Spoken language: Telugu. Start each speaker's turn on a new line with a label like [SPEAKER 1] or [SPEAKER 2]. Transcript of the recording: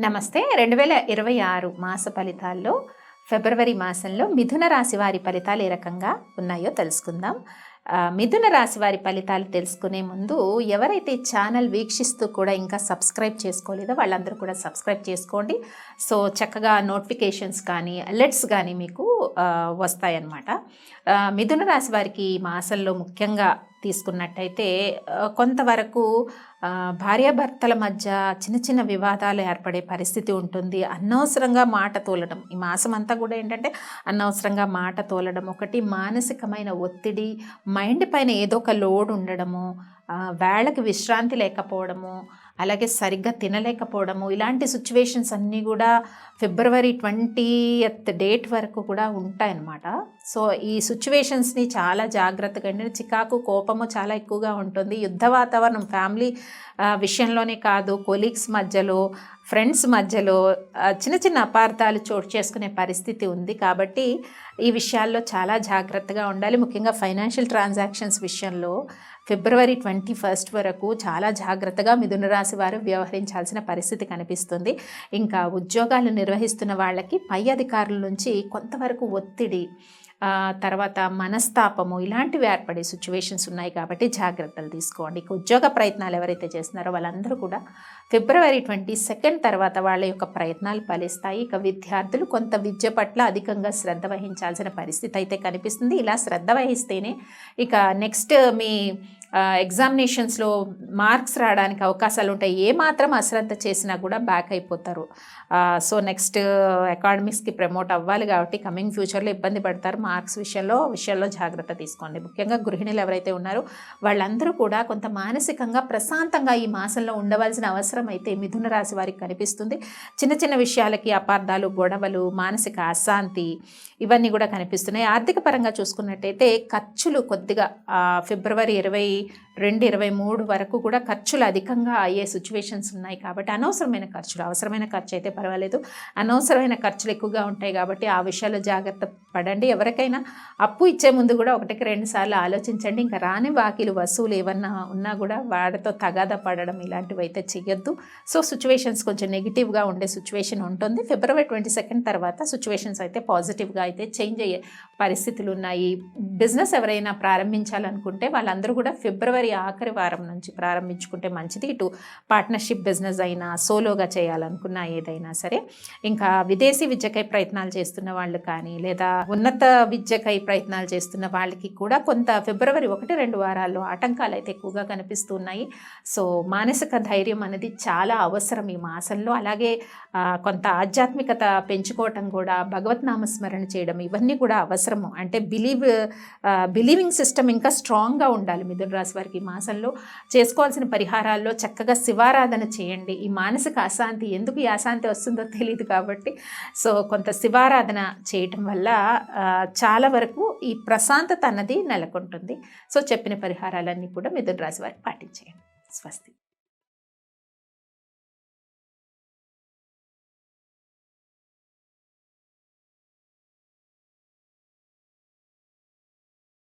[SPEAKER 1] నమస్తే. 2026 మాస ఫలితాల్లో ఫిబ్రవరి మాసంలో మిథున రాశి వారి ఫలితాలు ఏ రకంగా ఉన్నాయో తెలుసుకుందాం. మిథున రాశి వారి ఫలితాలు తెలుసుకునే ముందు ఎవరైతే ఛానల్ వీక్షిస్తూ కూడా ఇంకా సబ్స్క్రైబ్ చేసుకోలేదో వాళ్ళందరూ కూడా సబ్స్క్రైబ్ చేసుకోండి. సో చక్కగా నోటిఫికేషన్స్ కానీ అలర్ట్స్ కానీ మీకు వస్తాయన్నమాట. మిథున రాశి వారికి ఈ మాసంలో ముఖ్యంగా తీసుకున్నట్టయితే కొంతవరకు భార్యాభర్తల మధ్య చిన్న చిన్న వివాదాలు ఏర్పడే పరిస్థితి ఉంటుంది. అనవసరంగా మాట తోలడం, ఈ మాసం అంతా కూడా ఏంటంటే అనవసరంగా మాట తోలడం ఒకటి, మానసికమైన ఒత్తిడి, మైండ్ పైన ఏదో ఒక లోడ్ ఉండడము, వేళకి విశ్రాంతి లేకపోవడము, అలాగే సరిగ్గా తినలేకపోవడము, ఇలాంటి సిచ్యువేషన్స్ అన్నీ కూడా ఫిబ్రవరి 20th డేట్ వరకు కూడా ఉంటాయన్నమాట. సో ఈ సిచ్యువేషన్స్ని చాలా జాగ్రత్తగా, చికాకు కోపము చాలా ఎక్కువగా ఉంటుంది. యుద్ధ వాతావరణం ఫ్యామిలీ విషయంలోనే కాదు, కొలీగ్స్ మధ్యలో, ఫ్రెండ్స్ మధ్యలో చిన్న చిన్న అపార్థాలు చోటు చేసుకునే పరిస్థితి ఉంది. కాబట్టి ఈ విషయాల్లో చాలా జాగ్రత్తగా ఉండాలి. ముఖ్యంగా ఫైనాన్షియల్ ట్రాన్సాక్షన్స్ విషయంలో ఫిబ్రవరి 21 వరకు చాలా జాగ్రత్తగా మిథున రాశి వారు వ్యవహరించాల్సిన పరిస్థితి కనిపిస్తుంది. ఇంకా ఉద్యోగాలు నిర్వహిస్తున్న వాళ్ళకి పై అధికారుల నుంచి కొంతవరకు ఒత్తిడి, తర్వాత మనస్తాపము ఇలాంటివి ఏర్పడే సిచ్యువేషన్స్ ఉన్నాయి. కాబట్టి జాగ్రత్తలు తీసుకోండి. ఇక ఉద్యోగ ప్రయత్నాలు ఎవరైతే చేస్తున్నారో వాళ్ళందరూ కూడా ఫిబ్రవరి 22 తర్వాత వాళ్ళ యొక్క ప్రయత్నాలు ఫలిస్తాయి. ఇక విద్యార్థులు కొంత విద్య పట్ల అధికంగా శ్రద్ధ వహించాల్సిన పరిస్థితి అయితే కనిపిస్తుంది. ఇలా శ్రద్ధ వహిస్తేనే ఇక నెక్స్ట్ మీ ఎగ్జామినేషన్స్లో మార్క్స్ రావడానికి అవకాశాలు ఉంటాయి. ఏమాత్రం అశ్రద్ధ చేసినా కూడా బ్యాక్ అయిపోతారు. సో నెక్స్ట్ అకాడమిక్స్కి ప్రమోట్ అవ్వాలి కాబట్టి కమింగ్ ఫ్యూచర్లో ఇబ్బంది పడతారు. మార్క్స్ విషయంలో జాగ్రత్త తీసుకోండి. ముఖ్యంగా గృహిణులు ఎవరైతే ఉన్నారో వాళ్ళందరూ కూడా కొంత మానసికంగా ప్రశాంతంగా ఈ మాసంలో ఉండవలసిన అవసరం అయితే మిథున రాశి వారికి కనిపిస్తుంది. చిన్న చిన్న విషయాలకి అపార్థాలు, గొడవలు, మానసిక అశాంతి ఇవన్నీ కూడా కనిపిస్తున్నాయి. ఆర్థిక పరంగా చూసుకున్నట్టయితే ఖర్చులు కొద్దిగా ఫిబ్రవరి 22-23 వరకు కూడా ఖర్చులు అధికంగా అయ్యే సిచ్యువేషన్స్ ఉన్నాయి. కాబట్టి అనవసరమైన ఖర్చులు, అవసరమైన ఖర్చు అయితే పర్వాలేదు, అనవసరమైన ఖర్చులు ఎక్కువగా ఉంటాయి. కాబట్టి ఆ విషయాల్లో జాగ్రత్త పడండి. ఎవరికైనా అప్పు ఇచ్చే ముందు కూడా 1-2 సార్లు ఆలోచించండి. ఇంకా రాని బాకీలు వసూలు ఏమన్నా ఉన్నా కూడా వాడితో తగాదా పడడం ఇలాంటివి అయితే చెయ్యొద్దు. సో సిచ్యువేషన్స్ కొంచెం నెగిటివ్గా ఉండే సిచ్యువేషన్ ఉంటుంది. ఫిబ్రవరి 22 తర్వాత సిచ్యువేషన్స్ అయితే పాజిటివ్గా అయితే చేంజ్ అయ్యే పరిస్థితులు ఉన్నాయి. బిజినెస్ ఎవరైనా ప్రారంభించాలనుకుంటే వాళ్ళందరూ కూడా ఫిబ్రవరి ఆఖరి వారం నుంచి ప్రారంభించుకుంటే మంచిది. ఇటు పార్ట్నర్షిప్ బిజినెస్ అయినా, సోలోగా చేయాలనుకున్నా ఏదైనా సరే. ఇంకా విదేశీ విద్యకై ప్రయత్నాలు చేస్తున్న వాళ్ళు కానీ, లేదా ఉన్నత విద్యకై ప్రయత్నాలు చేస్తున్న వాళ్ళకి కూడా కొంత ఫిబ్రవరి 1-2 వారాల్లో ఆటంకాలు అయితే ఎక్కువగా కనిపిస్తున్నాయి. సో మానసిక ధైర్యం అనేది చాలా అవసరం ఈ మాసంలో. అలాగే కొంత ఆధ్యాత్మికత పెంచుకోవటం కూడా, భగవత్ నామస్మరణ చేయడం ఇవన్నీ కూడా అవసరము. అంటే బిలీవింగ్ సిస్టమ్ ఇంకా స్ట్రాంగ్గా ఉండాలి. మిథున రాశి వారికి ఈ మాసంలో చేసుకోవాల్సిన పరిహారాల్లో చక్కగా శివారాధన చేయండి. ఈ మానసిక అశాంతి, ఎందుకు ఈ అశాంతి వస్తుందో తెలియదు కాబట్టి సో కొంత శివారాధన చేయటం వల్ల చాలా వరకు ఈ ప్రశాంతత అన్నది నెలకొంటుంది. సో చెప్పిన పరిహారాలన్నీ కూడా మిథున రాశి వారికి పాటించేయండి. స్వస్తి.